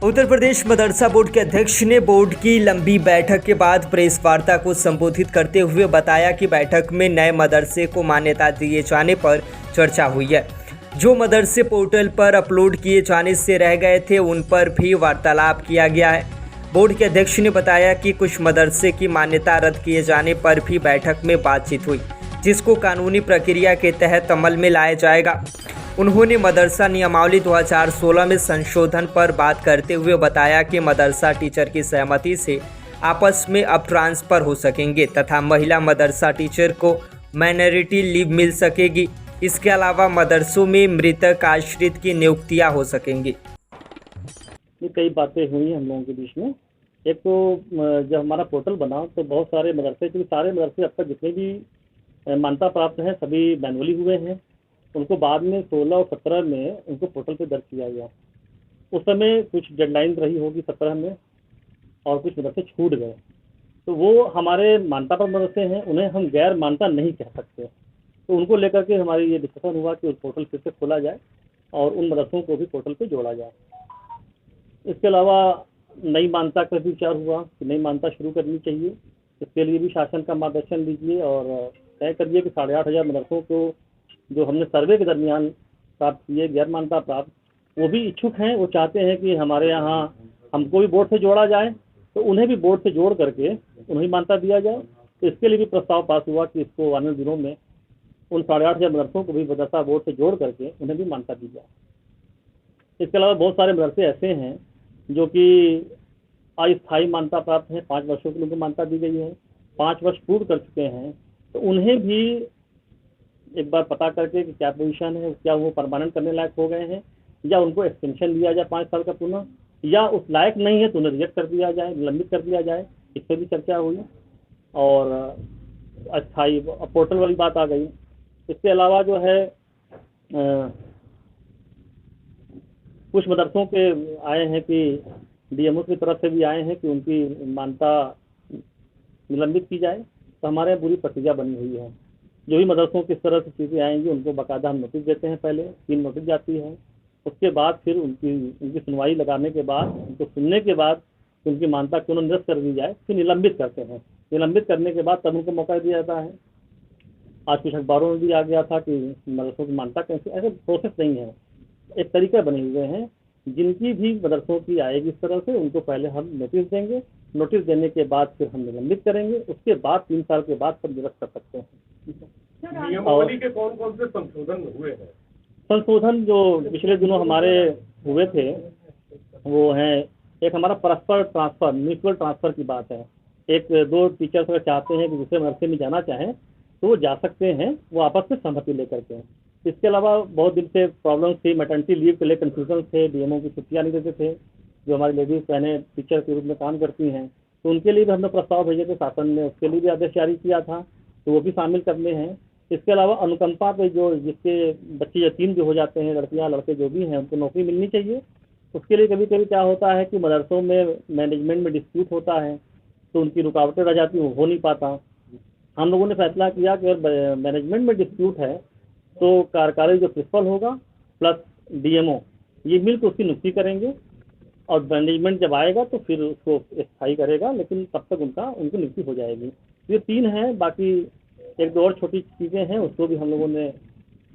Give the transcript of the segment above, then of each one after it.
उत्तर प्रदेश मदरसा board के अध्यक्ष ने बोर्ड की लंबी बैठक के बाद प्रेस वार्ता को संबोधित करते हुए बताया कि बैठक में नए मदरसे को मान्यता दिए जाने पर चर्चा हुई है। जो मदरसे पोर्टल पर अपलोड किए जाने से रह गए थे उन पर भी वार्तालाप किया गया है। बोर्ड के अध्यक्ष ने बताया कि कुछ मदरसे की मान्यता रद्द किए जाने पर भी बैठक में बातचीत हुई, जिसको कानूनी प्रक्रिया के तहत अमल में लाया जाएगा। उन्होंने मदरसा नियमावली 2016 में संशोधन पर बात करते हुए बताया कि मदरसा टीचर की सहमति से आपस में अब ट्रांसफ़र हो सकेंगे तथा महिला मदरसा टीचर को माइनॉरिटी लीव मिल सकेगी। इसके अलावा मदरसों में मृतक आश्रित की नियुक्तियां हो सकेंगी। ये कई बातें हुई हम लोगों के बीच में। एक तो जब हमारा पोर्टल बना तो बहुत सारे मदरसे, क्योंकि सारे मदरसे अब तक जितने भी मान्यता प्राप्त हैं सभी मैनुअली हुए हैं। उनको बाद में 16 और 17 में उनको पोर्टल पे दर्ज किया गया। उस समय कुछ डेडलाइन रही होगी 17 में और कुछ मदरसे छूट गए, तो वो हमारे मान्यता प्राप्त मदरसे हैं, उन्हें हम गैर मान्यता नहीं कह सकते। तो उनको लेकर के हमारी ये डिस्कशन हुआ कि पोर्टल फिर से खोला जाए और उन मदरसों को भी पोर्टल पे जोड़ा जाए। इसके अलावा नई मान्यता का भी विचार हुआ कि नई मान्यता शुरू करनी चाहिए। इसके लिए भी शासन का मार्गदर्शन लीजिए और तय करिए कि 8,500 मदरसों को जो हमने सर्वे के दरमियान प्राप्त किए गैर मान्यता प्राप्त, वो भी इच्छुक हैं, वो चाहते हैं कि हमारे यहाँ हमको भी बोर्ड से जोड़ा जाए, तो उन्हें भी बोर्ड से जोड़ करके उन्हें मान्यता दिया जाए। तो इसके लिए भी प्रस्ताव पास हुआ कि इसको आने वाले दिनों में उन 8,500 मदरसों को भी मदरसा बोर्ड से जोड़ करके उन्हें भी मान्यता दी जाए। इसके अलावा बहुत सारे मदरसे ऐसे हैं जो कि अस्थायी मान्यता प्राप्त हैं, 5 वर्षों के लिए उनको मान्यता दी गई है, 5 वर्ष पूर्ण कर चुके हैं, तो उन्हें भी एक बार पता करके कि क्या पोजीशन है, क्या वो परमानेंट करने लायक हो गए हैं या उनको एक्सटेंशन दिया जाए 5 साल का पुनः, या उस लायक नहीं है तो उन्हें रिजेक्ट कर दिया जाए, निलंबित कर दिया जाए। इस पर भी चर्चा हुई और अस्थायी पोर्टल वाली बात आ गई। इसके अलावा जो है कुछ मदरसों के आए हैं कि डीएमओ की तरफ से भी आए हैं कि उनकी मान्यता निलंबित की जाए। तो हमारे यहाँ पूरी प्रक्रिया बनी हुई है। जो भी मदरसों किस तरह से चीज़ें आएंगी उनको बाकायदा हम नोटिस देते हैं, पहले 3 नोटिस जाती है। उसके बाद फिर उनकी सुनवाई लगाने के बाद, उनको सुनने के बाद उनकी मान्यता क्यों निरस्त कर दी जाए, फिर निलंबित करते हैं। निलंबित करने के बाद तब उनको मौका दिया जाता है। आज कुछ अखबारों में भी आ गया था कि मदरसों की मान्यता कैसे, ऐसे प्रोसेस नहीं है, एक तरीका बने हुए हैं। जिनकी भी मदरसों की आएगी इस तरह से उनको पहले हम नोटिस देंगे, नोटिस देने के बाद फिर हम निलंबित करेंगे, उसके बाद 3 साल के बाद सब निरस्त कर सकते हैं। नियमावली के कौन कौन से संशोधन हुए हैं? संशोधन जो पिछले दिनों हमारे हुए थे वो हैं, एक हमारा परस्पर ट्रांसफ़र, म्यूचुअल ट्रांसफ़र की बात है। 1-2 टीचर्स अगर चाहते हैं कि दूसरे मदरसे में जाना चाहें तो वो जा सकते हैं, वो आपस में सहमति लेकर के। इसके अलावा बहुत दिन से प्रॉब्लम थी, मैटरनिटी लीव के लिए कन्फ्यूजन थे, डीएमओ की छुट्टियाँ नहीं देते थे, जो हमारी लेडीज़ बहनें टीचर के रूप में काम करती हैं, तो उनके लिए भी हमने प्रस्ताव भेजे थे। शासन ने उसके लिए भी आदेश जारी किया था, तो वो भी शामिल करने हैं। इसके अलावा अनुकंपा पे जो जिसके बच्चे यतीम जो हो जाते हैं, लड़कियां लड़के जो भी हैं, उनको नौकरी मिलनी चाहिए। उसके लिए कभी कभी क्या होता है कि मदरसों में मैनेजमेंट में डिस्प्यूट होता है, तो उनकी रुकावटें रह जाती हैं, हो नहीं पाता। हम लोगों ने फैसला किया कि अगर मैनेजमेंट में डिस्प्यूट है तो कार्यकारी जो प्रिंसिपल होगा प्लस डीएमओ ये मिलकर उसकी नियुक्ति करेंगे और मैनेजमेंट जब आएगा तो फिर उसको स्थायी करेगा, लेकिन तब तक उनकी नियुक्ति हो जाएगी। ये 3 हैं। बाकी 1-2 और छोटी चीज़ें हैं, उसको भी हम लोगों ने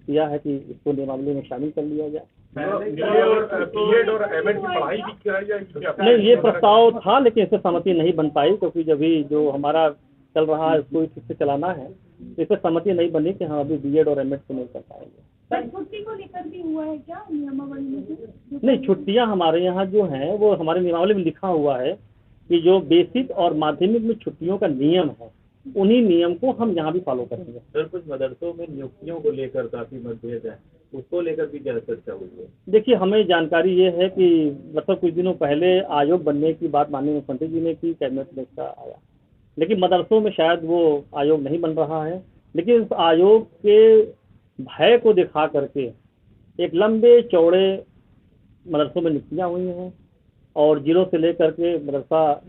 किया है कि इसको नियमावली में शामिल कर लिया जाए। बीएड और एमएड की पढ़ाई भी कराई जाएगी? नहीं, ये प्रस्ताव था लेकिन इससे सहमति नहीं बन पाई, क्योंकि जब भी जो हमारा चल रहा है उसको ठीक से चलाना है, इससे सहमति नहीं बनी कि हाँ अभी बीएड और एमएड को नहीं कर पाएंगे। छुट्टी को लेकर भी हुआ है क्या नियमावली में? नहीं, छुट्टियां हमारे यहाँ जो हैं वो हमारे नियमावली में लिखा हुआ है कि जो बेसिक और माध्यमिक में छुट्टियों का नियम है उन्हीं नियम को हम यहाँ भी फॉलो करेंगे। सर, कुछ मदरसों में नियुक्तियों को लेकर काफ़ी मतभेद है, उसको लेकर भी क्या चर्चा हुई है? देखिए, हमें जानकारी ये है कि मतलब कुछ दिनों पहले आयोग बनने की बात माननीय मुख्यमंत्री जी ने की, कैबिनेट में इसका आया, लेकिन मदरसों में शायद वो आयोग नहीं बन रहा है। लेकिन इस आयोग के भय को दिखा करके एक लंबे चौड़े मदरसों में नियुक्तियाँ हुई हैं और जिलों से लेकर के मदरसा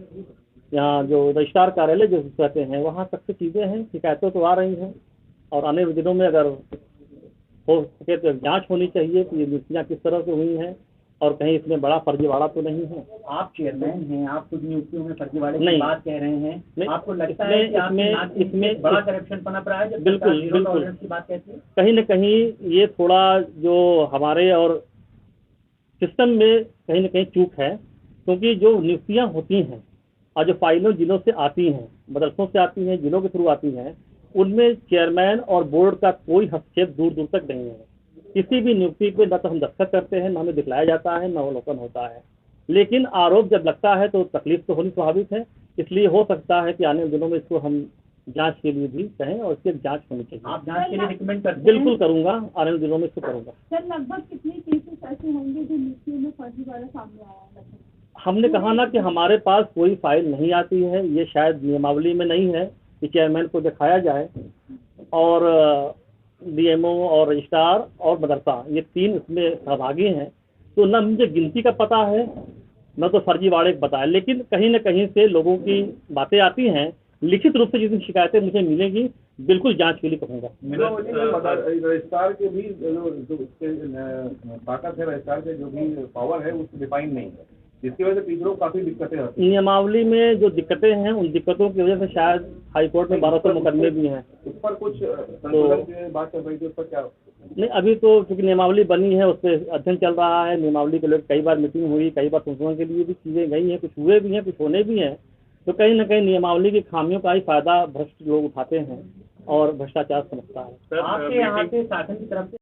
यहाँ जो रजिस्ट्रार कार्यालय जो कहते हैं वहाँ तक से चीज़ें हैं। शिकायतें तो आ रही हैं और आने वाले दिनों में अगर हो सके तो जांच होनी चाहिए कि ये नियुक्तियाँ किस तरह से हुई हैं और कहीं इसमें बड़ा फर्जीवाड़ा तो नहीं है। आप चेयरमैन हैं, आप खुद नियुक्तियों में फर्जीवाड़े की नहीं। बात कह रहे हैं, नहीं, आपको लगता इसमें- है कि आपके इसमें- नाक के नीचे इसमें- बड़ा करप्शन पनप रहा है जब बिल्कुल, सरकार जीरो बिल्कुल। टॉलरेंस की बात कहती है? कहीं न कहीं ये थोड़ा जो हमारे और सिस्टम में कहीं न कहीं चूक है, क्योंकि जो नियुक्तियां होती हैं और जो फाइनल जिलों से आती हैं, मदरसों से आती हैं, जिलों के थ्रू आती हैं, उनमें चेयरमैन और बोर्ड का कोई हस्तक्षेप दूर दूर तक नहीं है। किसी भी नियुक्ति पे न तो हम दस्तखत करते हैं, न हमें दिखलाया जाता है, न अवलोकन होता है। लेकिन आरोप जब लगता है तो तकलीफ तो होनी स्वाभाविक है, इसलिए हो सकता है कि आने वाले दिनों में इसको हम जांच के लिए भी कहें और इसकी जांच होनी चाहिए। आप जांच के लिए रिकमेंड करते हैं? बिल्कुल करूंगा, आने वाले दिनों में इसको करूंगा। सर लगभग कितने केसेस ऐसे होंगे जो नियुक्तियों में फर्जीवाड़ा सामने आया है लगभग? हमने कहा ना कि हमारे पास कोई फाइल नहीं आती है, ये शायद नियमावली में नहीं है कि चेयरमैन को दिखाया जाए, और डीएमओ और रजिस्ट्रार और मदरसा ये 3 इसमें सहभागी हैं, तो न मुझे गिनती का पता है न तो फर्जीवाड़े का पता है। लेकिन कहीं न कहीं से लोगों की बातें आती हैं, लिखित रूप से जितनी शिकायतें मुझे मिलेंगी बिल्कुल जांच के लिए कहूँगा। रजिस्ट्रार के भी जो उसके ताकत है, रजिस्ट्रार के जो भी पावर है उसको डिफाइन नहीं है, जिसकी वजह से टीचरों को काफी दिक्कतें आती हैं। नियमावली में जो दिक्कतें हैं उन दिक्कतों की वजह से शायद हाईकोर्ट में 1200 मुकदमे भी हैं। उस पर कुछ संशोधन की बात चल रही थी, उस पर क्या? नहीं, अभी तो क्योंकि नियमावली बनी है, उस पर अध्ययन चल रहा है। नियमावली के लिए कई बार मीटिंग हुई, कई बार संशोधन के लिए भी चीज़ें गई हैं, कुछ हुए भी हैं, कुछ होने भी हैं। तो कहीं न कहीं नियमावली की खामियों का ही फायदा भ्रष्ट लोग उठाते हैं और भ्रष्टाचार समझता है। आपके यहाँ पे शासन की तरफ से